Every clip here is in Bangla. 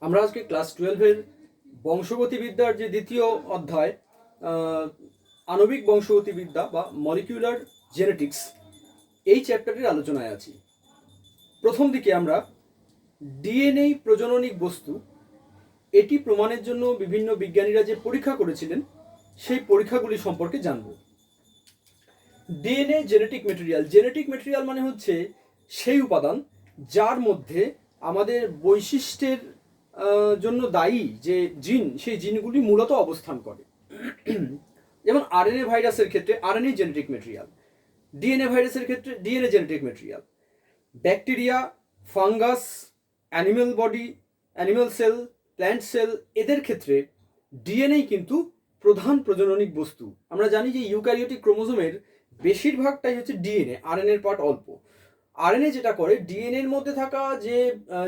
আমরা আজকে ক্লাস 12-এর বংশগতিবিদ্যার যে দ্বিতীয় অধ্যায় আণবিক বংশগতিবিদ্যা বা মলিকিউলার জেনেটিক্স এই চ্যাপ্টারের আলোচনায় আছি। প্রথম দিকে আমরা ডিএনএ প্রজননিক বস্তু এটি প্রমাণের জন্য বিভিন্ন বিজ্ঞানীরা যে পরীক্ষা করেছিলেন সেই পরীক্ষাগুলি সম্পর্কে জানব। ডিএনএ জেনেটিক মেটেরিয়াল মানে হচ্ছে সেই উপাদান যার মধ্যে আমাদের বৈশিষ্ট্যের জন্য দায়ী যে জিন, সেই জিনগুলি মূলত অবস্থান করে। যেমন আরএনএ ভাইরাসের ক্ষেত্রে আরএনএ জেনেটিক মেটেরিয়াল, ডিএনএ ভাইরাসের ক্ষেত্রে DNA genetic material, bacteria, fungus, animal body, animal cell, plant cell, এদের ক্ষেত্রে ডিএনএ কিন্তু প্রধান প্রজননিক বস্তু। আমরা জানি যে ইউক্যারিওটিক ক্রোমোজোমের বেশিরভাগটাই হচ্ছে ডিএনএ, আরএনএর পার্ট অল্প। আরএনএ যেটা করে ডিএনএর মধ্যে থাকা যে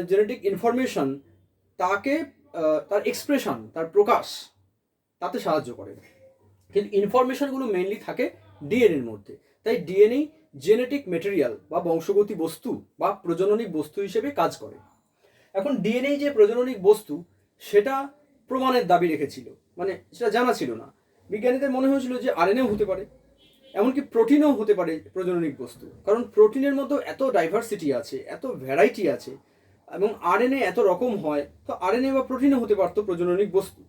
জেনেটিক ইনফরমেশন তাকে তার এক্সপ্রেশন, তার প্রকাশ তাতে সাহায্য করে, কিন্তু ইনফরমেশনগুলো মেইনলি থাকে ডিএনএর মধ্যে। তাই ডিএনএ জেনেটিক মেটেরিয়াল বা বংশগতি বস্তু বা প্রজননিক বস্তু হিসেবে কাজ করে। এখন ডিএনএ যে প্রজননিক বস্তু সেটা প্রমাণের দাবি রেখেছিল, মানে সেটা জানা ছিল না। বিজ্ঞানীদের মনে হয়েছিল যে আরএনএও হতে পারে, এমনকি প্রোটিনও হতে পারে প্রজননিক বস্তু, কারণ প্রোটিনের মধ্যে এত ডাইভার্সিটি আছে, এত ভ্যারাইটি আছে, এবং আরএনএ এত রকম হয়, তো আরএনএ বা প্রোটিনও হতে পারতো প্রজননিক বস্তু।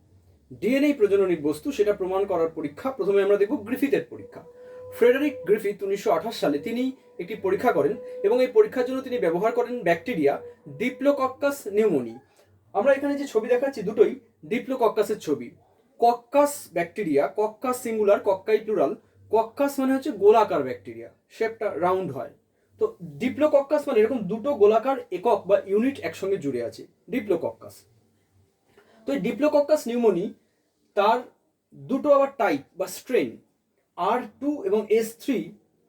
ডিএনএ প্রজননিক বস্তু সেটা প্রমাণ করার পরীক্ষা প্রথমে আমরা দেখব গ্রিফিথের পরীক্ষা। ফ্রেডারিক গ্রিফিথ 1928 সালে তিনি একটি পরীক্ষা করেন এবং এই পরীক্ষার জন্য তিনি ব্যবহার করেন ব্যাকটেরিয়া ডিপ্লোকক্কাস নিউমোনি। আমরা এখানে যে ছবি দেখাচ্ছি দুটোই ডিপ্লোকক্কাসের ছবি। Coccus bacteria, coccus singular, কক্কাই plural. Coccus মানে হচ্ছে গোলাকার ব্যাকটেরিয়া, শেপটা রাউন্ড হয়। তো ডিপ্লোকক্কাস মানে এরকম দুটো গোলাকার একক বা ইউনিট একসঙ্গে জুড়ে আছে, ডিপ্লোকক্কাস। তো এই ডিপ্লোকক্কাস নিউমোনি তার দুটো আবার টাইপ বা স্ট্রেন, R2 এবং S3।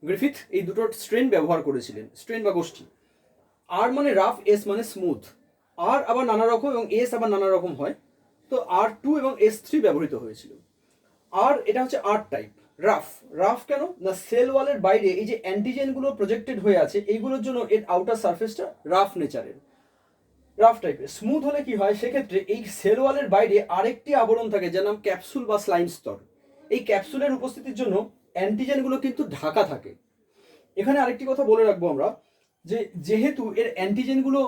গ্রিফিথ এই দুটো স্ট্রেন ব্যবহার করেছিলেন, স্ট্রেন বা গোষ্ঠী। আর মানে রাফ, এস মানে স্মুথ। আর আবার নানা রকম এবং এস আবার নানা রকম হয়, তো R2 এবং S3 ব্যবহৃত হয়েছিল। আর এটা হচ্ছে আর টাইপ, রাফ। রাফ কেন না, সেল ওয়ালের বাইরে এই যে অ্যান্টিজেনগুলো প্রজেক্টেড হয়ে আছে এইগুলোর জন্য এর আউটার সারফেসটা রাফ নেচারের, রাফ টাইপের। স্মুথ হলে কি হয়, সেক্ষেত্রে এই সেল ওয়ালের বাইরে আরেকটি আবরণ থাকে যার নাম ক্যাপসুল বা স্লাইম স্তর। এই ক্যাপসুলের উপস্থিতির জন্য অ্যান্টিজেনগুলো কিন্তু ঢাকা থাকে। এখানে আরেকটি কথা বলে রাখবো আমরা, যে যেহেতু এর অ্যান্টিজেনগুলো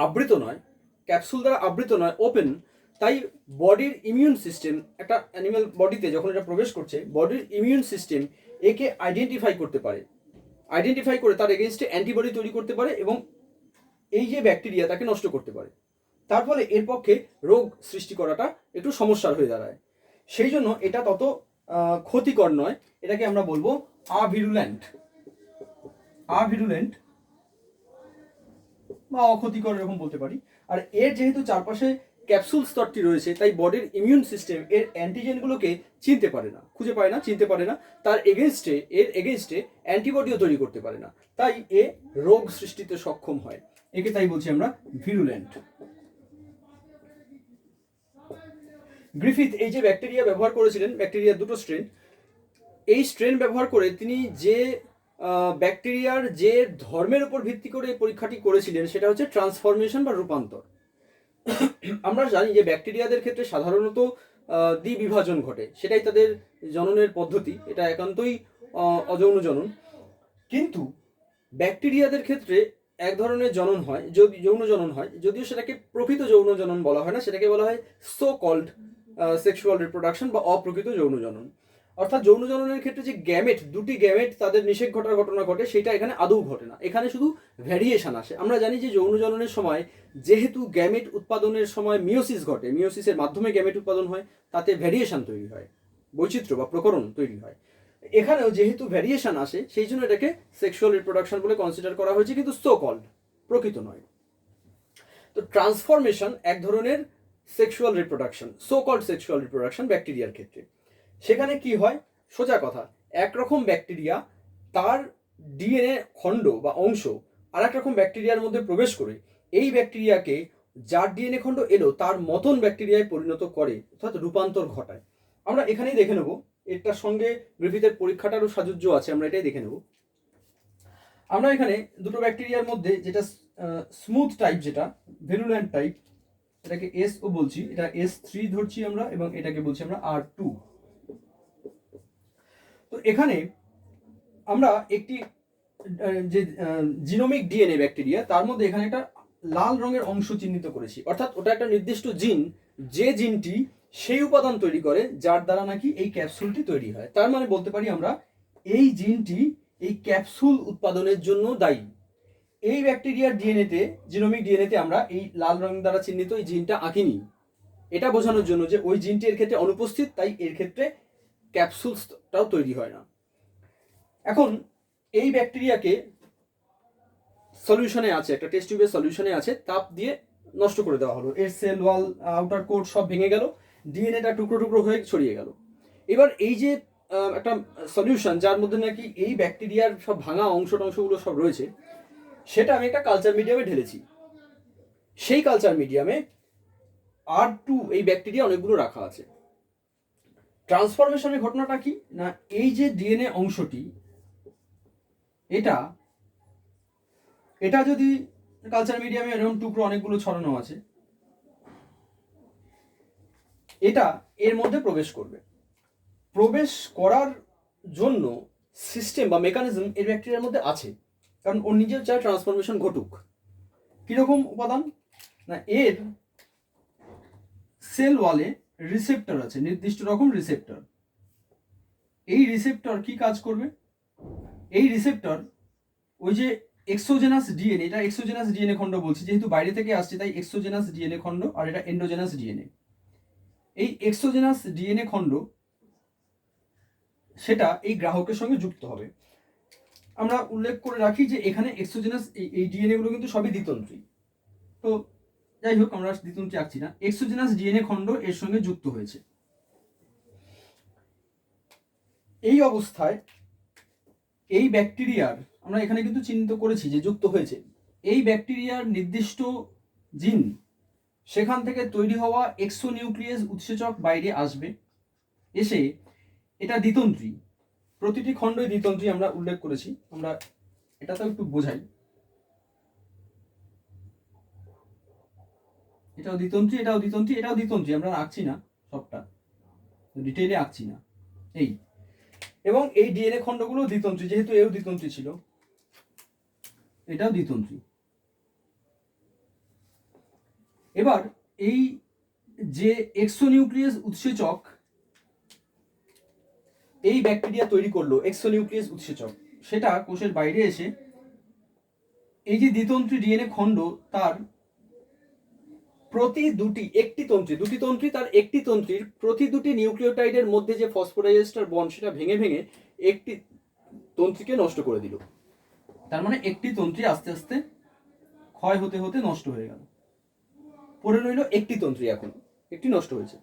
আবৃত নয়, ক্যাপসুল দ্বারা আবৃত নয়, ওপেন, তাই বডির ইমিউন সিস্টেম, একটা অ্যানিম্যাল বডিতে যখন এটা প্রবেশ করছে, বডির ইমিউন সিস্টেম একে আইডেন্টিফাই করতে পারে, আইডেন্টিফাই করে তার এগেনস্টে অ্যান্টিবডি তৈরি করতে পারে এবং এই যে ব্যাকটেরিয়া তাকে নষ্ট করতে পারে। তার ফলে এর পক্ষে রোগ সৃষ্টি করাটা একটু সমস্যার হয়ে দাঁড়ায়। সেই জন্য এটা তত ক্ষতিকর নয়, এটাকে আমরা বলবো আভিরুলেন্ট, আভিরুলেন্ট বা অক্ষতিকর এরকম বলতে পারি। আর এর যেহেতু চারপাশে ক্যাপসুল স্তরটি রয়েছে, তাই বডির ইমিউন সিস্টেম এর অ্যান্টিজেনগুলোকে চিনতে পারে না, খুঁজে পায় না, চিনতে পারে না, তার এগেনস্টে অ্যান্টিবডিও তৈরি করতে পারে না, তাই এ রোগ সৃষ্টিতে সক্ষম হয়। একে তাই বলছি আমরা ভিরুলেন্ট। গ্রিফিথ এই যে ব্যাকটেরিয়া ব্যবহার করেছিলেন, ব্যাকটেরিয়ার দুটো স্ট্রেন, এই স্ট্রেন ব্যবহার করে তিনি যে ব্যাকটেরিয়ার যে ধর্মের উপর ভিত্তি করে পরীক্ষাটি করেছিলেন সেটা হচ্ছে ট্রান্সফরমেশন বা রূপান্তর। আমরা জানি যে ব্যাকটেরিয়াদের ক্ষেত্রে সাধারণত দ্বিবিভাজন ঘটে, সেটাই তাদের জননের পদ্ধতি, এটা একান্তই অযৌন জনন। কিন্তু ব্যাকটেরিয়াদের ক্ষেত্রে এক ধরনের জনন হয়, যৌন জনন হয়, যদিও সেটাকে প্রকৃত যৌন জনন বলা হয় না, সেটাকে বলা হয় সো কল্ড সেক্সুয়াল রিপ্রোডাকশন বা অপ্রকৃত যৌন জনন। অর্থাৎ যৌন জননের ক্ষেত্রে যে গ্যামেট, দুটি গ্যামেট তাদের নিষেক ঘটার ঘটনা ঘটে, সেটা এখানে আদৌ ঘটে না, এখানে শুধু ভ্যারিয়েশন আসে। আমরা জানি যে যৌন জননের সময় যেহেতু গ্যামেট উৎপাদনের সময় মিওসিস ঘটে, মিওসিসের মাধ্যমে গ্যামেট উৎপাদন হয়, তাতে ভ্যারিয়েশন তৈরি হয়, বৈচিত্র্য বা প্রকরণ তৈরি হয়। এখানেও যেহেতু ভ্যারিয়েশন আসে, সেই জন্য এটাকে সেক্সুয়াল রিপ্রোডাকশন বলে কনসিডার করা হয়েছে, কিন্তু সো কল্ড, প্রকৃত নয়। তো ট্রান্সফরমেশন এক ধরনের sexual reproduction, so called sexual reproduction ব্যাকটেরিয়ার ক্ষেত্রে। সেখানে কি হয়, সোজা কথা, একরকম ব্যাকটেরিয়া তার ডিএনএ খণ্ড বা অংশ আর এক রকম ব্যাকটেরিয়ার মধ্যে প্রবেশ করে এই ব্যাকটেরিয়াকে, যার ডিএনএ খণ্ড এলো, তার মতন ব্যাকটেরিয়ায় পরিণত করে, অর্থাৎ রূপান্তর ঘটায়। আমরা এখানেই দেখে নেব, এটার সঙ্গে গ্রিফিথের পরীক্ষাটারও সাযুজ্য আছে, আমরা এটাই দেখে নেব। আমরা এখানে দুটো ব্যাকটেরিয়ার মধ্যে যেটা স্মুথ টাইপ, যেটা ভিরুলেন্ট টাইপ, এটাকে এস ও বলছি, এটা S3 ধরছি আমরা, এবং এটাকে বলছি আমরা R2। তো এখানে আমরা একটি যে জিনোমিক ডিএনএ ব্যাকটেরিয়া, তার মধ্যে এখানে একটা লাল রঙের অংশ চিহ্নিত করেছি, অর্থাৎ ওটা একটা নির্দিষ্ট জিন, যে জিনটি সেই উপাদান তৈরি করে যার দ্বারা নাকি এই ক্যাপসুলটি তৈরি হয়। তার মানে বলতে পারি আমরা এই জিনটি এই ক্যাপসুল উৎপাদনের জন্য দায়ী। এই ব্যাকটেরিয়ার ডিএনএতে, জিনোমিক ডিএনএতে আমরা এই লাল রং দ্বারা চিহ্নিত এই জিনটা আঁকিনি, এটা বোঝানোর জন্য যে ওই জিনটি এর ক্ষেত্রে অনুপস্থিত, তাই এর ক্ষেত্রে ক্যাপসুলটাও তৈরি হয় না। এখন এই ব্যাকটেরিয়াকে সলিউশনে আছে, একটা টেস্ট টিউবের সলিউশনে আছে, তাপ দিয়ে নষ্ট করে দেওয়া হলো, এর সেল ওয়াল, আউটার কোট সব ভেঙে গেল, ডিএনএটা টুকরো টুকরো হয়ে ছড়িয়ে গেল। এবার এই যে একটা সলিউশন যার মধ্যে নাকি এই ব্যাকটেরিয়ার সব ভাঙা অংশগুলো সব রয়েছে, সেটা আমি একটা কালচার মিডিয়ামে ঢেলেছি। সেই কালচার মিডিয়ামে R2 এই ব্যাকটেরিয়া অনেকগুলো রাখা আছে। ট্রান্সফরমেশনের ঘটনাটা কি না, এই যে ডিএনএ অংশটি, এটা যদি কালচার মিডিয়ামে এরকম টুকরো অনেকগুলো ছড়ানো আছে, এটা এর মধ্যে প্রবেশ করবে। প্রবেশ করার জন্য সিস্টেম বা মেকানিজম এর ব্যাকটেরিয়ার মধ্যে আছে, কারণ ওর নিজের চায় ট্রান্সফরমেশন ঘটুক। কিরকম উপাদান না, এর সেল ওয়ালে রিসেপ্টর আছে, নির্দিষ্ট রকম রিসেপ্টর। এই রিসেপ্টর কি কাজ করবে? এই রিসেপ্টর ওই যে এক্সোজেনাস ডিএনএ, এটা এক্সোজেনাস ডিএনএ খণ্ড বলছি যেহেতু বাইরে থেকে আসছে, তাই এক্সোজেনাস ডিএনএ খণ্ড, আর এটা এন্ডোজেনাস ডিএনএ। এই এক্সোজেনাস ডিএনএ খণ্ড সেটা এই গ্রাহকের সঙ্গে যুক্ত হবে। আমরা উল্লেখ করে রাখি যে এখানে এক্সোজেনাস এই ডিএনএ গুলো কিন্তু সবই দ্বিতন্ত্রী। তো যাই হোক, আমরা দ্বিতন্ত্রী আঁকছি না, এক্সোজেনাস ডিএনএ খণ্ড এর সঙ্গে যুক্ত হয়েছে। এই অবস্থায় এই ব্যাকটেরিয়ার, আমরা এখানে কিন্তু চিহ্নিত করেছি যে যুক্ত হয়েছে, এই ব্যাকটেরিয়ার নির্দিষ্ট জিন, সেখান থেকে তৈরি হওয়া এক্সোনিউক্লিয়াস উৎসেচক বাইরে আসবে, এসে এটা দ্বিতন্ত্রী, প্রতিটি খণ্ডই দ্বিতন্ত্রী আমরা উল্লেখ করেছি। আমরা এটাতেও একটু বোঝাই, এটাও দ্বিতন্ত্রী, এটাও দ্বিতন্ত্রী, এটাও দ্বিতন্ত্রী, আমরা আঁকছি না, সবটা ডিটেইলে আঁকছি না। এই এবং এই ডিএনএ খণ্ডগুলো দ্বিতন্ত্রী, যেহেতু এও দ্বিতন্ত্রী ছিল, এটাও দ্বিতন্ত্রী। এবার এই যে এক্সোনিউক্লিয়াস উৎসেচক এই ব্যাকটেরিয়া তৈরি করলো, এক্সোনিউক্লিয়াস উৎসেচক, সেটা কোষের বাইরে এসে এই যে দ্বিতন্ত্রী ডিএনএ খণ্ড, তার প্রতি একটি তন্ত্রী তার একটি তন্ত্রীর প্রতি দুটি নিউক্লিওটাইডের মধ্যে যে ফসফোরাইএস্টার বন্ড, সেটা ভেঙে ভেঙে একটি তন্ত্রীকে নষ্ট করে দিল। তার মানে একটি তন্ত্রী আস্তে আস্তে ক্ষয় হতে হতে নষ্ট হয়ে গেল, পড়ে রইল একটি তন্ত্রী, এখন একটি নষ্ট হয়েছে।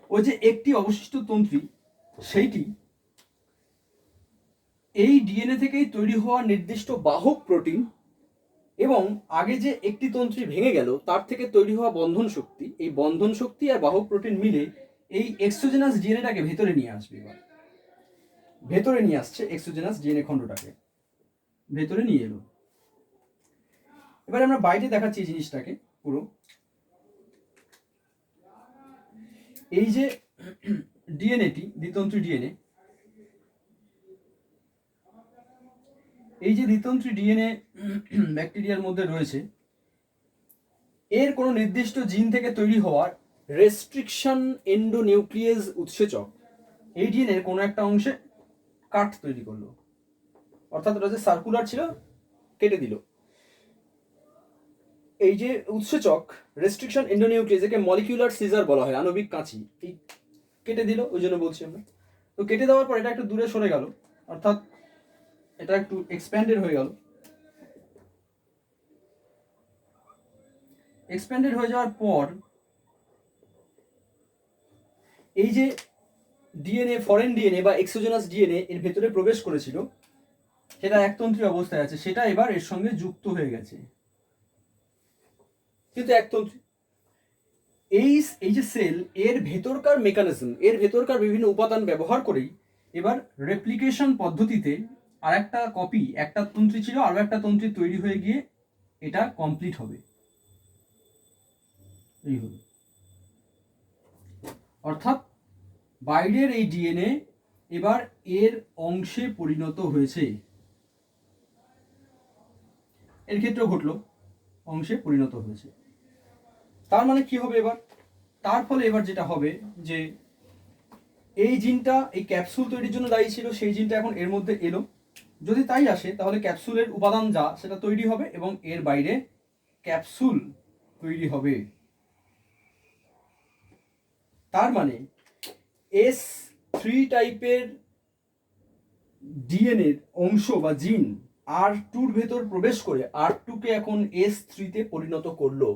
ওই যে একটি অবশিষ্ট তন্ত্রী, সেইটি এই ডিএনএ থেকেই তৈরি হওয়া নির্দিষ্ট বাহক প্রোটিন এবং আগে যে একটি তন্ত্রী ভেঙে গেল তার থেকে তৈরি হওয়া বন্ধন শক্তি, এই বন্ধন শক্তি আর বাহক প্রোটিন মিলে এই এক্সোজেনাস ডিএনএটাকে ভেতরে নিয়ে আসবে। এবার ভেতরে নিয়ে আসছে এক্সোজেনাস ডিএনএ খণ্ডটাকে ভেতরে নিয়ে এলো। এবার আমরা বাইরে দেখাচ্ছি এই জিনিসটাকে পুরো। এই যে ডিএনএটি, দ্বিতন্ত্রী ডিএনএ, এই যে দ্বিতন্ত্রী ডিএনএ ব্যাকটেরিয়ার মধ্যে রয়েছে, এর কোনো নির্দিষ্ট জিন থেকে তৈরি হওয়ার রেস্ট্রিকশন এন্ডোনিউক্লিয়াস উৎসেচক এই ডিএনএর কোনো একটা অংশে কাট তৈরি করলো, অর্থাৎ ওটা যে সার্কুলার ছিল কেটে দিল। এই যে উৎসেচক রেস্ট্রিকশন এন্ডোনিউক্লিয়াস, একে মলিকিউলার সিজার বলা হয়, আণবিক কাঁচি, এই কেটে দিল, ওই জন্য বলছি আমরা। তো কেটে দেওয়ার পর এটা একটু দূরে সরে গেল, অর্থাৎ এটা একটু এক্সপ্যান্ডেড হয়ে গেল। এক্সপ্যান্ডেড হয়ে যাওয়ার পর এই যে ডিএনএ, ফরেন ডিএনএ বা এক্সোজেনাস ডিএনএ এর ভেতরে প্রবেশ করেছিল, সেটা একতন্ত্রী অবস্থায় আছে, সেটা এবার এর সঙ্গে যুক্ত হয়ে গেছে, কিন্তু একতন্ত্রী। এই যে সেল, এর ভেতরকার মেকানিজম, এর ভেতরকার বিভিন্ন উপাদান ব্যবহার করেই এবার রেপ্লিকেশন পদ্ধতিতে আর একটা কপি, একটা তন্ত্রী ছিল আরো একটা তন্ত্রী তৈরি হয়ে গিয়ে এটা কমপ্লিট হবে। এই হলো, অর্থাৎ বাইরের এই ডিএনএ এবার এর অংশে পরিণত হয়েছে, এর ক্ষেত্রেও ঘটলো, অংশে পরিণত হয়েছে। তার মানে কি হবে এবার? তার ফলে এবার যেটা হবে যে এই জিনটা এই ক্যাপসুল তৈরির জন্য দায়ী ছিল, সেই জিনটা এখন এর মধ্যে এলো। যদি তাই আসে তাহলে ক্যাপসুলের উপাদান যা সেটা তৈরি হবে এবং এর বাইরে ক্যাপসুল তৈরি হবে। তার মানে S3 টাইপের ডিএনএর অংশ বা জিন R2-র ভেতর প্রবেশ করে R2-কে এখন S3-তে পরিণত করলো।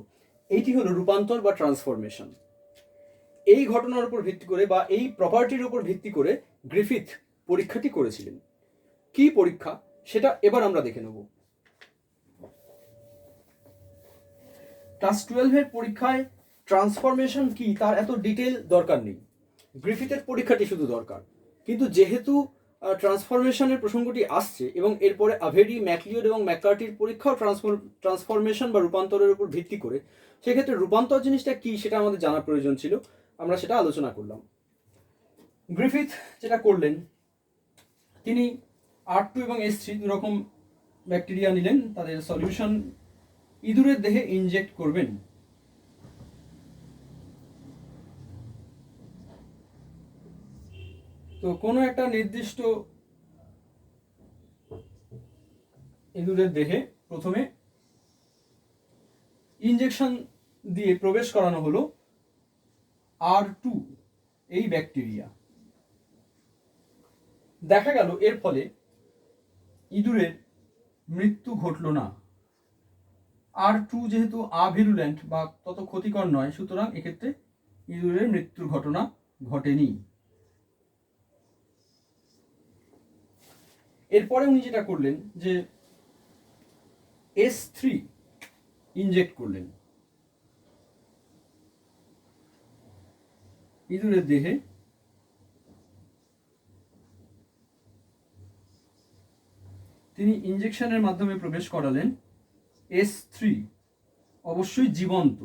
এইটি হলো রূপান্তর বা ট্রান্সফরমেশন। এই ঘটনার উপর ভিত্তি করে বা এই প্রপার্টির উপর ভিত্তি করে গ্রিফিথ পরীক্ষাটি করেছিলেন। কি পরীক্ষা সেটা এবার আমরা দেখে নেব। ক্লাস 12-এর পরীক্ষায় ট্রান্সফরমেশন কি তার এত ডিটেল দরকার নেই, গ্রিফিথের পরীক্ষাটি শুধু দরকার। কিন্তু যেহেতু ট্রান্সফরমেশনের প্রসঙ্গটি আসছে এবং এরপরে আভেরি, ম্যাকলিওড এবং ম্যাককার্টির পরীক্ষাও ট্রান্সফরমেশন বা রূপান্তরের উপর ভিত্তি করে, সেক্ষেত্রে রূপান্তর জিনিসটা কি সেটা আমাদের জানা প্রয়োজন ছিল, আমরা সেটা আলোচনা করলাম। গ্রিফিথ যেটা করলেন, তিনি R2 এবং S3 দুরকম ব্যাকটেরিয়া নিলেন, তাদের সলিউশন ইঁদুরের দেহে ইনজেক্ট করবেন। তো কোনো একটা নির্দিষ্ট ইঁদুরের দেহে প্রথমে ইনজেকশন দিয়ে প্রবেশ করানো হলো R2 এই ব্যাকটেরিয়া। দেখা গেল এর ফলে ইঁদুরের মৃত্যু ঘটল না। R2 যেহেতু আভিরুলেন্ট বা তত ক্ষতিকর নয়, সুতরাং এক্ষেত্রে ইঁদুরের মৃত্যুর ঘটনা ঘটেনি। এরপরে উনি যেটা করলেন যে S3 ইনজেক্ট করলেন ইঁদুরের দেহে। তিনি ইনজেকশনের মাধ্যমে প্রবেশ করালেন S3, অবশ্যই জীবন্ত।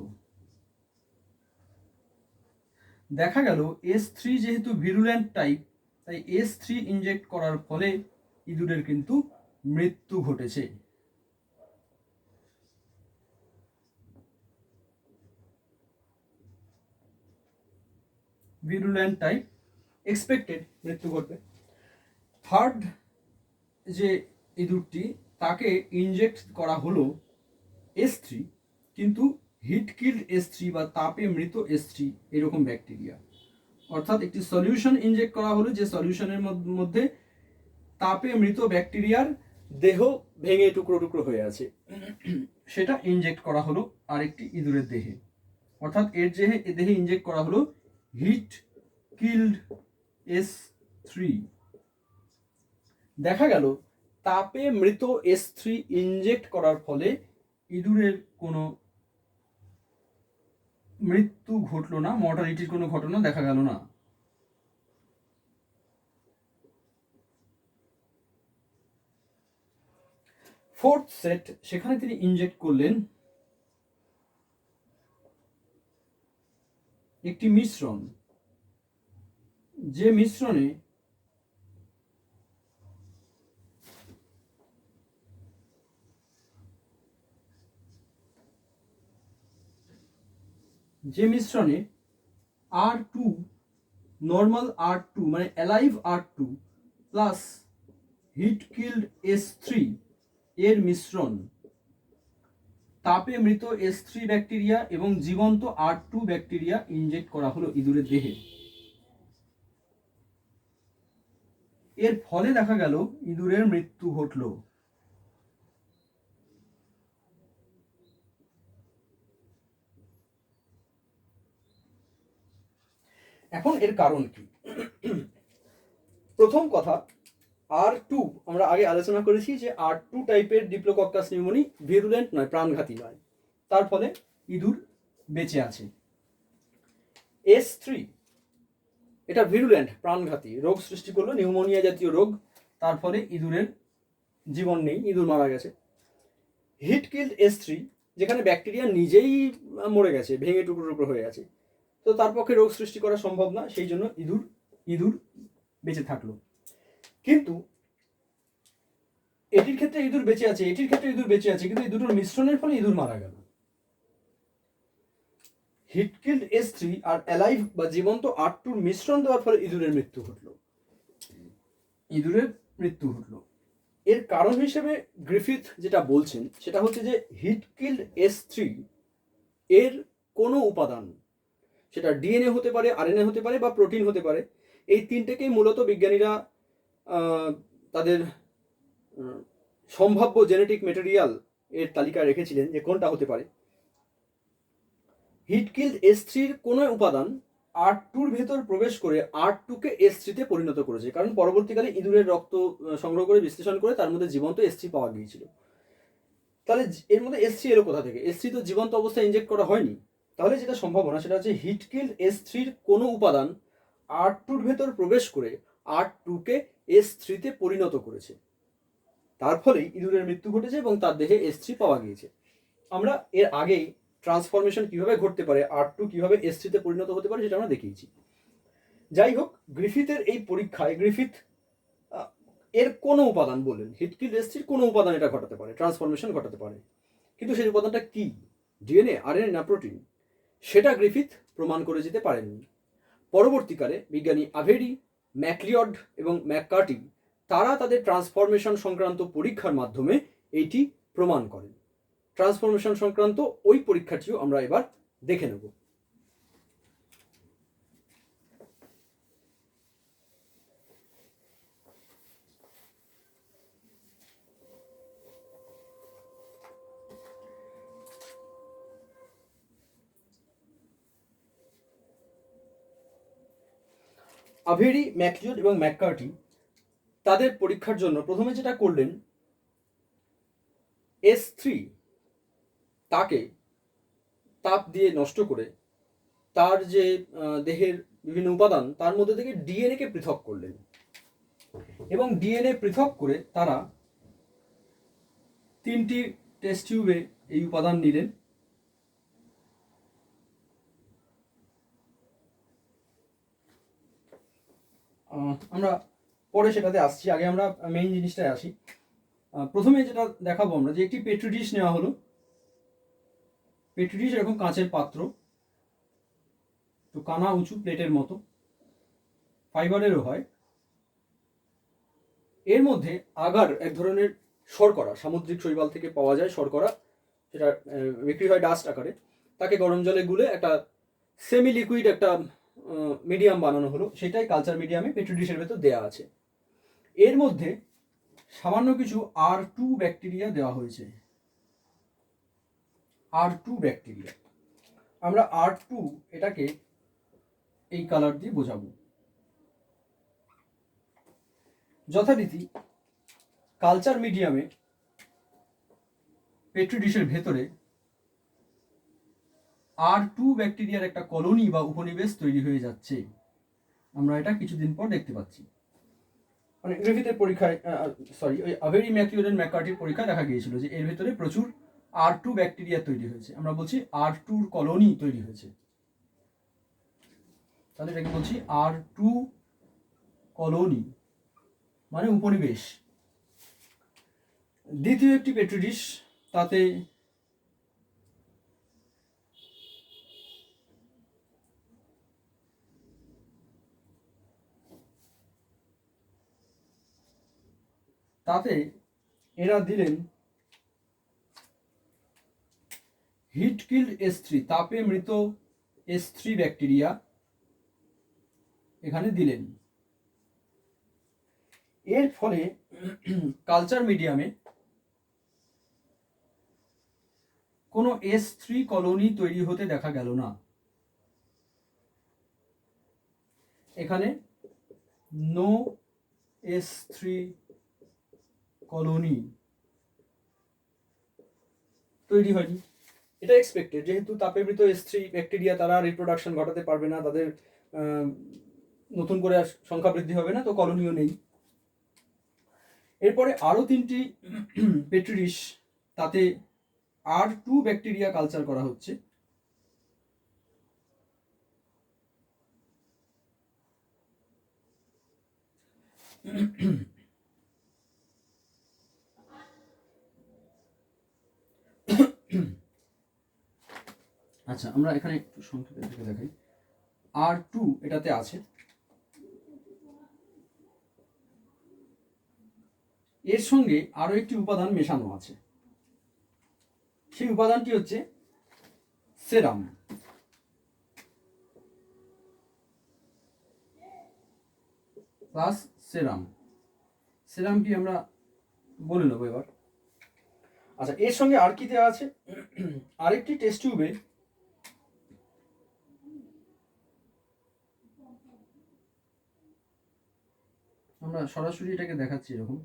দেখা গেল S3 যেহেতু ভিরুলেন্ট টাইপ, তাই S3 ইনজেক্ট করার ফলে ইঁদুরের কিন্তু মৃত্যু ঘটেছে। ভিরুলেন্ট টাইপ, এক্সপেক্টেড মৃত্যু ঘটবে। থার্ড যে ইঁদুরটি, তাকে ইনজেক্ট করা হলো S3, কিন্তু হিট কিল্ড S3 বা তাপে মৃত S3 এরকম ব্যাকটেরিয়া। অর্থাৎ একটি সলিউশন ইনজেক্ট করা হলো, যে সলিউশনের মধ্যে তাপে মৃত ব্যাকটেরিয়ার দেহ ভেঙে টুকরো টুকরো হয়ে আছে, সেটা ইনজেক্ট করা হলো আরেকটি ইঁদুরের দেহে। অর্থাৎ এর দেহে ইনজেক্ট করা হলো হিট কিল্ড S3। দেখা গেল তাপে মৃত S3 ইনজেক্ট করার ফলে ইঁদুরের কোনো মৃত্যু ঘটলো না, মর্টালিটির কোনো ঘটনা দেখা গেল না। ফোর্থ সেট, সেখানে তিনি ইনজেক্ট করলেন একটি মিশ্রণ, যে মিশ্রণে R2, নর্মাল R2 মানে alive R2 plus hit killed S3 এর মিশ্রণ, তাপে মৃত S3 ব্যাকটেরিয়া এবং জীবন্ত R2 ব্যাকটেরিয়া ইনজেক্ট করা হলো ইঁদুরের দেহে। এর ফলে দেখা গেল ইঁদুরের মৃত্যু ঘটল। এখন এর কারণ কি? প্রথম কথা, R2 আমরা আগে আলোচনা করেছি যে R2 টাইপের ডিপ্লোকক্কাস নিউমোনি ভিরুলেন্ট নয়, প্রাণঘাতী নয়, তার ফলে ইঁদুর বেঁচে আছে। S3 এটা ভিরুলেন্ট, প্রাণঘাতী, রোগ সৃষ্টি করলো, নিউমোনিয়া জাতীয় রোগ, তার ফলে ইঁদুরের জীবন নেই, ইঁদুর মারা গেছে। হিট কিল্ড S3 যেখানে ব্যাকটেরিয়া নিজেই মরে গেছে, ভেঙে টুকরো টুকরো হয়ে গেছে, তো তার পক্ষে রোগ সৃষ্টি করা সম্ভব না, সেই জন্য ইঁদুর বেঁচে থাকলো। কিন্তু এটির ক্ষেত্রে ইঁদুর বেঁচে আছে, এটির ক্ষেত্রে ইঁদুর বেঁচে আছে, কিন্তু এই দুটোর মিশ্রণের ফলে ইঁদুর মারা গেল। হিট কিল্ড S3 আর অ্যালাইভ বা জীবন্ত R2 মিশ্রণ দেওয়ার ফলে ইঁদুরের মৃত্যু ঘটলো। এর কারণ হিসেবে গ্রিফিথ যেটা বলছেন সেটা হচ্ছে যে হিট কিল্ড S3 এর কোনো উপাদান, সেটা ডিএনএ হতে পারে, আরএনএ হতে পারে বা প্রোটিন হতে পারে, এই তিনটেকেই মূলত বিজ্ঞানীরা তাদের সম্ভাব্য জেনেটিক মেটেরিয়াল এর তালিকায় রেখেছিলেন যে কোনটা হতে পারে। হিট কিল্ড S3 কোনো উপাদান R2-র ভেতর প্রবেশ করে R2-কে S3-তে পরিণত করেছে, কারণ পরবর্তীকালে ইঁদুরের রক্ত সংগ্রহ করে বিশ্লেষণ করে তার মধ্যে জীবন্ত S3 পাওয়া গিয়েছিল। তাহলে এর মধ্যে S3 এলো কোথা থেকে? S3 তো জীবন্ত অবস্থায় ইনজেক্ট করা হয়নি। তাহলে যেটা সম্ভাবনা সেটা হচ্ছে হিট কিল্ড S3-র কোনো উপাদান R2-র ভেতর প্রবেশ করে R2-কে S3-তে পরিণত করেছে, তার ফলেই ইঁদুরের মৃত্যু ঘটেছে এবং তার দেহে S3 পাওয়া গিয়েছে। আমরা এর আগেই ট্রান্সফরমেশন কিভাবে ঘটতে পারে, R2 কিভাবে S3-তে পরিণত হতে পারে সেটা আমরা দেখিয়েছি। যাই হোক, গ্রিফিথের এই পরীক্ষায় গ্রিফিথ এর কোনো উপাদান বললেন, হিট কিল্ড S3-র কোনো উপাদান এটা ঘটাতে পারে, ট্রান্সফরমেশন ঘটাতে পারে, কিন্তু সেই উপাদানটা কি, ডিএনএ, আরএনএ না প্রোটিন, সেটা গ্রিফিথ প্রমাণ করে যেতে পারেননি। পরবর্তীকালে বিজ্ঞানী আভেরি, ম্যাকলিওড এবং ম্যাককার্টি তারা তাদের ট্রান্সফরমেশন সংক্রান্ত পরীক্ষার মাধ্যমে এইটি প্রমাণ করেন। ট্রান্সফরমেশন সংক্রান্ত ওই পরীক্ষাটিও আমরা এবার দেখে নেব। আভেরি, ম্যাকলিওড এবং ম্যাককার্টি তাদের পরীক্ষার জন্য প্রথমে যেটা করলেন, S3 তাকে তাপ দিয়ে নষ্ট করে তার যে দেহের বিভিন্ন উপাদান তার মধ্যে থেকে ডিএনএ-কে পৃথক করলেন, এবং ডিএনএ পৃথক করে তারা 3টি টেস্ট টিউবে এই উপাদান নিলেন। আমরা পরে সেটাতে আসছি, আগে আমরা মেইন জিনিসটায় আসি। প্রথমে যেটা দেখাবো আমরা, যে একটি পেট্রি ডিশ নেওয়া হলো। পেট্রি ডিশ এরকম কাঁচের পাত্র, তো কানা উঁচু প্লেটের মতো, ফাইবারেরও হয়। এর মধ্যে আগার এক ধরনের শর্করা, সামুদ্রিক শৈবাল থেকে পাওয়া যায় শর্করা, সেটা বিক্রি হয় ডাস্ট আকারে, তাকে গরম জলে গুলে একটা সেমি লিকুইড একটা মিডিয়াম বানানো হলো, সেটাই কালচার মিডিয়ামে পেট্রি ডিশের ভেতর দেওয়া আছে। এর মধ্যে সামান্য কিছু R2 ব্যাকটেরিয়া দেওয়া হয়েছে। R2 ব্যাকটেরিয়া, আমরা R2 এটাকে এই কালার দিয়ে বোঝাবো। যথারীতি কালচার মিডিয়ামে পেট্রি ডিশের ভেতরে R2 ব্যাকটেরিয়ার একটা কলোনি বা উপনিবেশ তৈরি হয়ে যাচ্ছে, আমরা এটা কিছুদিন পর দেখতে পাচ্ছি। মানে গ্রিফিথের পরীক্ষায়, ওই আভেরি, ম্যাকলিওড এন্ড ম্যাককার্টির পরীক্ষায় দেখা গিয়েছিল যে এর ভেতরে প্রচুর R2 ব্যাকটেরিয়া তৈরি হয়েছে, আমরা বলছি R2 কলোনি তৈরি হয়েছে। তাহলে এটাকে বলছি R2 কলোনি, মানে উপনিবেশ। দ্বিতীয় একটি পেট্রি ডিশ, তাতে এরা দিলেন হিট কিল্ড S3, তাপে মৃত S3 ব্যাকটেরিয়া এখানে দিলেন। এর ফলে কালচার মিডিয়ামে কোনো S3 কলোনি তৈরি হতে দেখা গেল না। এখানে নো S3 কলোনি তৈরি হয়নি। এটা এক্সপেক্টেড, যেহেতু তাপে মৃত S3 ব্যাকটেরিয়া তারা রিপ্রোডাকশন ঘটাতে পারবে না, তাদের নতুন করে সংখ্যা বৃদ্ধি হবে না, তো কলোনিও নেই। এরপরে আরো 3টি পেট্রি ডিশ, তাতে R2 ব্যাকটেরিয়া কালচার করা হচ্ছে। আচ্ছা, আমরা এখানে একটু সংক্ষেপে থেকে দেখাই। R2 এটাতে আছে, এর সঙ্গে আরো একটি উপাদান মেশানো আছে, সেই উপাদানটি হচ্ছে সেরাম। প্লাস সেরাম, সেরামটি আমরা বলে নেবো এবার। আচ্ছা, এর সঙ্গে আর কি দেওয়া আছে, আরেকটি টেস্ট টিউবে আমরা সরাসরি এটাকে দেখাচ্ছি এরকম।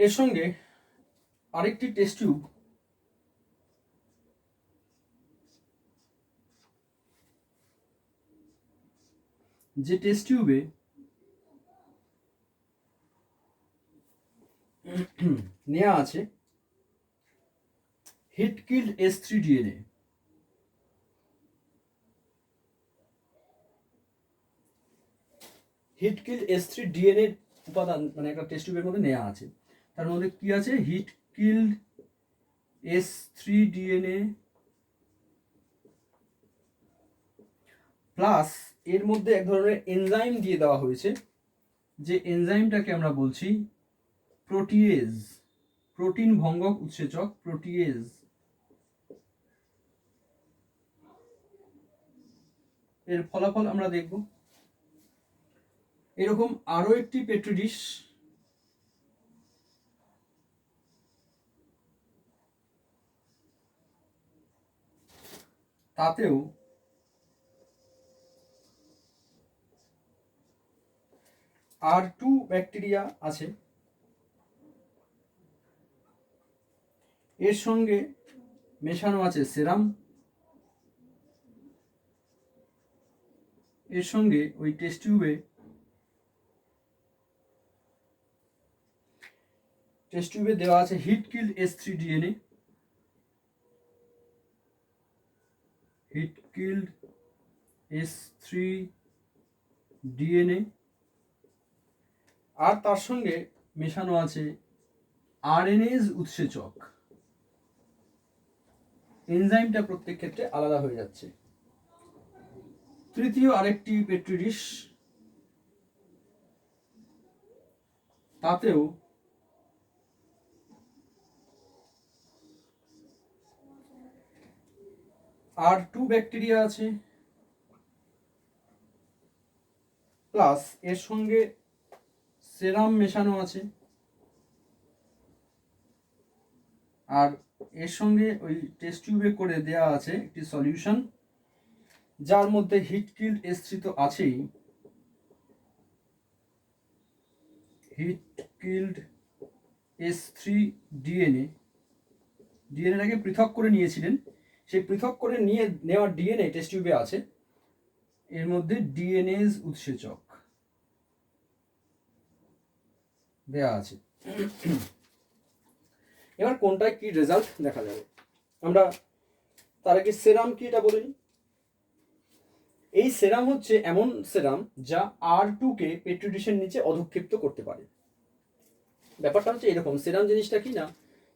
এর সঙ্গে আরেকটি টেস্ট টিউব যে টেস্ট টিউবে নেওয়া আছে heat killed S3 DNA। Heat killed S3 DNA উপাদান মানে একটা টেস্ট টিউবের মধ্যে নেওয়া আছে, তার মধ্যে কি আছে, heat killed S3 DNA plus এর মধ্যে এক ধরনের এনজাইম দিয়ে দেওয়া হয়েছে, যে এনজাইমটাকে আমরা বলছি প্রোটিয়েজ, প্রোটিন ভঙ্গক উৎসেচক প্রোটিয়েজ। এর ফলাফল আমরা দেখব। এরকম আরো একটি পেট্রি ডিশ তাতেও R2 ব্যাকটেরিয়া আছে, এর সঙ্গে মেশানো আছে সেরাম, এর সঙ্গে ওই টেস্ট টিউবে দেওয়া আছে heat killed S3 DNA, heat killed S3 DNA, আর তার সঙ্গে মেশানো আছে RNase উৎসেচক। এনজাইমটা প্রত্যেক ক্ষেত্রে আলাদা হয়ে যাচ্ছে। তৃতীয় আরেকটি পেট্রি ডিশ, তাতেও R2 ব্যাকটেরিয়া আছে, প্লাস এর সঙ্গে সেরাম মেশানো আছে, আর এর সঙ্গে ওই টেস্ট টিউবে করে দেয়া আছে একটি সলিউশন, যার মধ্যে হিট কিল্ড S3 তো আছেই, হিট কিল্ড S3 ডিএনএটাকে পৃথক করে নিয়েছিলেন, সেই পৃথক করে নেওয়া ডিএনএ টেস্ট টিউবে আছে, এর মধ্যে ডিএনএজ উৎসেচক দেয়া আছে। এবার কোনটায় কি রেজাল্ট দেখা যাবে আমরা তার আগে সেরাম কি এটা বলে নিই। এই সেরাম হচ্ছে এমন সেরাম যা R2 কে পেট্রি ডিশের নিচে অধক্ষিপ্ত করতে পারে। ব্যাপারটা হচ্ছে এরকম, সেরাম জিনিসটা কি না,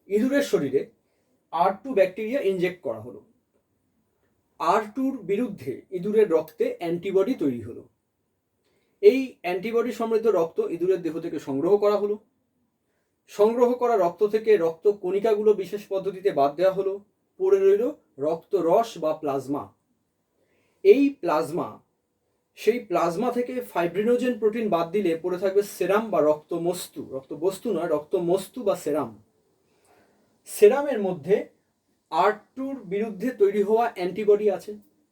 ইঁদুরের শরীরে R2 ব্যাকটেরিয়া ইনজেক্ট করা হলো, R2-র বিরুদ্ধে ইঁদুরের রক্তে অ্যান্টিবডি তৈরি হলো, এই অ্যান্টিবডি সমৃদ্ধ রক্ত ইঁদুরের দেহ থেকে সংগ্রহ করা হলো, সংগ্রহ করা রক্ত থেকে রক্ত কণিকাগুলো বিশেষ পদ্ধতিতে বাদ দেওয়া হলো, পড়ে রইল রক্ত রস বা প্লাজমা। এই প্লাজমা, সেই প্লাজমা থেকে ফাইব্রিনোজেন প্রোটিন বাদ দিলে পড়ে থাকবে সেরাম বা রক্তমস্তু, রক্তবস্তু নয়, রক্তমস্তু বা সেরাম। সেরামের মধ্যে R2-র বিরুদ্ধে তৈরি হওয়া অ্যান্টিবডি আছে,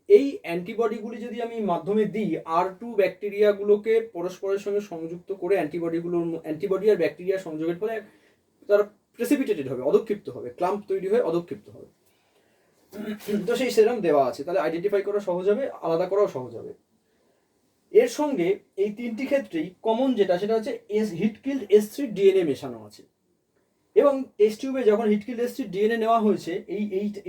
এই অ্যান্টিবডিগুলি যদি আমি মাধ্যমে দিই, R2 ব্যাকটেরিয়াগুলোকে পরস্পরের সঙ্গে সংযুক্ত করে অ্যান্টিবডি আর ব্যাকটেরিয়া সংযোগের ফলে তারা প্রেসিপিটেটেড হবে, অধক্ষিপ্ত হবে, ক্লাম্প তৈরি হয়ে অধক্ষিপ্ত হবে। তো সেই সেরাম দেওয়া আছে, তাহলে আইডেন্টিফাই করা সহজ হবে, আলাদা করাও সহজ হবে। এর সঙ্গে এই তিনটি ক্ষেত্রেই কমন যেটা সেটা হচ্ছে হিটকিল্ড S3 ডিএনএ মেশানো আছে। এবং টেস্ট টিউবে যখন হিটকিল্ড S3 ডিএনএ নেওয়া হয়েছে,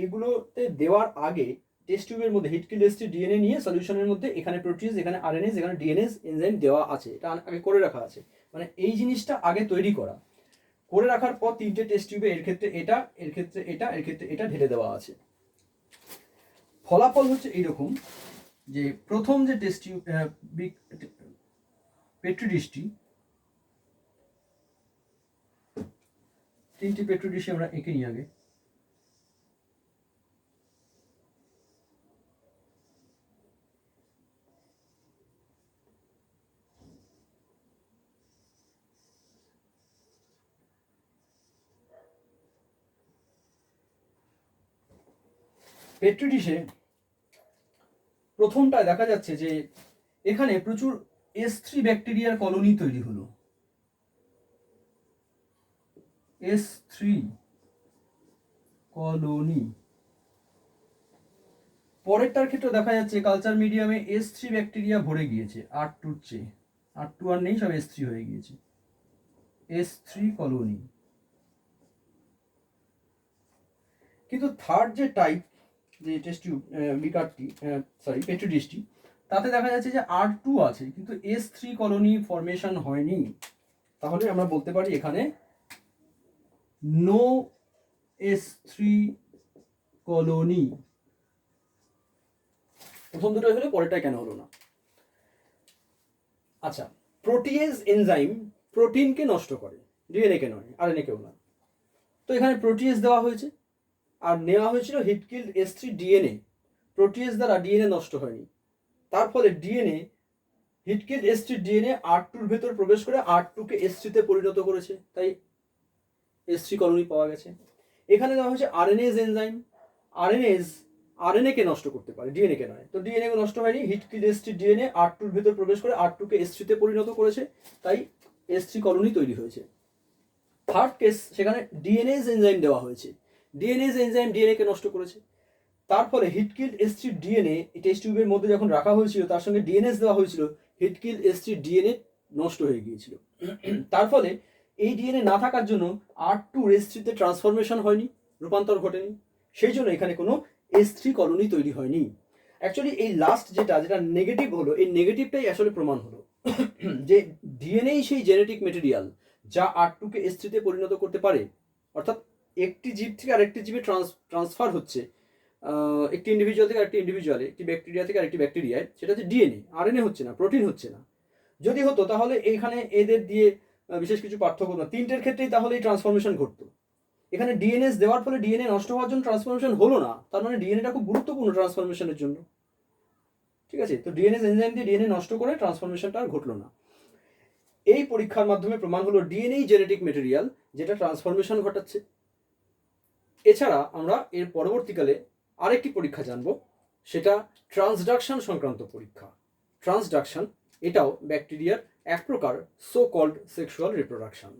এগুলোতে দেওয়ার আগে টেস্ট টিউবের মধ্যে হিটকিল্ড S3 ডিএনএ নিয়ে সলিউশনের মধ্যে এখানে প্রোটিয়েজ, এখানে আরএনএস, এখানে ডিএনএস এনজাইম দেওয়া আছে, এটা আগে করে রাখা আছে। মানে এই জিনিসটা আগে তৈরি করে রাখার পর তিনটে টেস্ট টিউবে এর ক্ষেত্রে এটা, এর ক্ষেত্রে এটা, এর ক্ষেত্রে এটা ঢেলে দেওয়া আছে। ফলাফল হচ্ছে এইরকম যে প্রথম যে টেস্ট টিউব পেট্রি ডিশটি, তিনটি পেট্রি ডিশে আমরা এঁকে নিই আগে। পেট্রি ডিশে প্রথমটায় দেখা যাচ্ছে যে এখানে প্রচুর S3 ব্যাকটেরিয়ার কলোনি তৈরি হলো, S3 কলোনি। পরেরটার ক্ষেত্রে দেখা যাচ্ছে কালচার মিডিয়ামে S3 ব্যাকটেরিয়া ভরে গিয়েছে, R2 চেয়ে, R2 আর নেই, সব S3 হয়ে গিয়েছে, S3 কলোনি। কিন্তু থার্ড যে টাইপ, যে টেস্ট টিউব বিকারটি, পেট্রি ডিশটি, তাতে দেখা যাচ্ছে যে R2 আছে কিন্তু S3 কলোনি ফরমেশন হয়নি। তাহলে আমরা বলতে পারি এখানে নো S3 কলোনি। প্রথম দুটো হলে পরেরটা কেন হলো না? আচ্ছা, প্রোটিয়েজ এনজাইম প্রোটিনকে নষ্ট করে, ডিএনএ কে নয়, আরএনএ কেও না। তো এখানে প্রোটিয়েজ দেওয়া হয়েছে আর নেওয়া হয়েছিল হিটকিল্ড S3 ডিএনএ। প্রোটিয়েজ দ্বারা ডিএনএ নষ্ট হয়নি, তার ফলে ডিএনএ, হিটকিল্ড S3 ডিএনএ R2-র ভেতর প্রবেশ করে R2-কে S3-তে পরিণত করেছে, তাই S3 কলোনি পাওয়া গেছে। এখানে দেওয়া হয়েছে আরএনএজ এনজাইম, আরএনএজ আরএনএ-কে নষ্ট করতে পারে, ডিএনএ-কে নয়। তো ডিএনএ নষ্ট হয়নি, হিটকিল্ড S3 ডিএনএ R2-র ভেতর প্রবেশ করে R2-কে S3-তে পরিণত করেছে, তাই S3 কলোনি তৈরি হয়েছে। থার্ড কেস, সেখানে ডিএনএজ এনজাইম দেওয়া হয়েছে, ডিএনএজ এনজাইম ডিএনএ-কে নষ্ট করেছে, তার ফলে হিটকিল্ড S3 ডিএনএ টেস্ট টিউবের মধ্যে যখন রাখা হয়েছিল তার সঙ্গে ডিএনএস দেওয়া হয়েছিল, হিটকিল্ড S3 ডিএনএ নষ্ট হয়ে গিয়েছিল। তার ফলে এই ডিএনএ না থাকার জন্য R2 S3-তে ট্রান্সফরমেশন হয়নি, রূপান্তর ঘটেনি, সেই জন্য এখানে কোনো S3 কলোনি তৈরি হয়নি। অ্যাকচুয়ালি এই লাস্ট যেটা নেগেটিভ হলো, এই নেগেটিভটাই আসলে প্রমাণ হলো যে ডিএনএই সেই জেনেটিক মেটেরিয়াল যা R2-কে S3-তে পরিণত করতে পারে। অর্থাৎ একটি জীব থেকে আরেকটি জীবে ট্রান্সফার হচ্ছে, একটি ইন্ডিভিজুয়াল থেকে আরেকটি ইন্ডিভিজুয়ালে, একটি ব্যাকটেরিয়া থেকে আরেকটি ব্যাকটেরিয়ায়, সেটা হচ্ছে ডিএনএ, আরএনএ হচ্ছে না, প্রোটিন হচ্ছে না। যদি হতো তাহলে এইখানে এদের দিয়ে বিশেষ কিছু পার্থক্য না, তিনটের ক্ষেত্রেই তাহলে এই ট্রান্সফরমেশন ঘটতো। এখানে ডিএনএস দেওয়ার ফলে ডিএনএ নষ্ট হওয়ার জন্য ট্রান্সফরমেশন হলো না, তার মানে ডিএনএটা খুব গুরুত্বপূর্ণ ট্রান্সফরমেশনের জন্য। ঠিক আছে, তো ডিএনএস এনজাইম দিয়ে ডিএনএ নষ্ট করে ট্রান্সফরমেশনটা আর ঘটলো না। এই পরীক্ষার মাধ্যমে প্রমাণ হলো ডিএনএ জেনেটিক মেটেরিয়াল যেটা ট্রান্সফরমেশন ঘটাচ্ছে। এছাড়া আমরা এর পরবর্তীকালে আরেকটি পরীক্ষা জানব, সেটা ট্রান্সডাকশন সংক্রান্ত পরীক্ষা। ট্রান্সডাকশন এটাও ব্যাকটেরিয়ার এক প্রকার সো কল্ড সেক্সুয়াল রিপ্রোডাকশন।